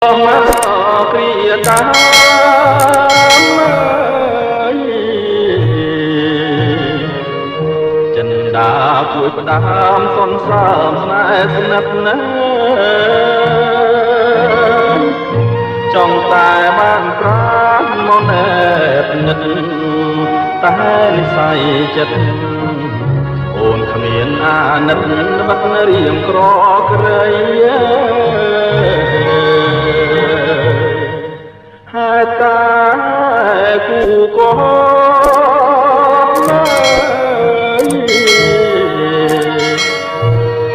គ្រាតាមចិនដាជួយផ្ដាំសន្សើមស្នេហ៍ស្និទ្ធណាចង់តែបានប្រាំមកណែបនិតតែនិស័យចិត្តអូនគ្មានអាណិតបាត់រៀងក្រក្រៃហើយតែគូក៏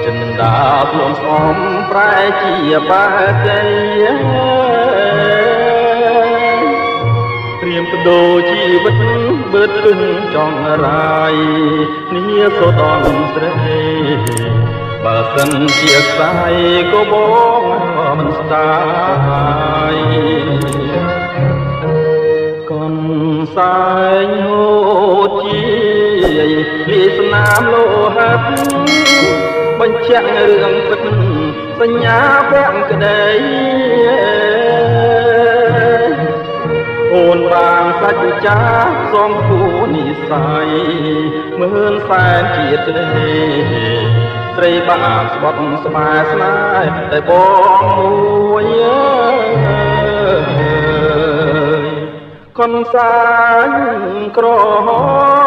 ចិនដាភ្លុំស្អំប្រែជាបាតីត្រៀមបដូរជីវិតបឺតរឹងចង់រាយនេះសូដនស្រីបើសិនជាខ្សែក៏បងមិនស្ដាយកូនសែងហូតជាលីស្នាមលោហិតបញ្ជាក់រឿងពិតសញ្ញាពាក់ក្តីអូនបានសាច់ចាសំគូនិស័យមើលសែនជាតិទេស្រីបានស្បត់ស្បែស្នេហ៍តែបងមួយកូនសាញក្រហម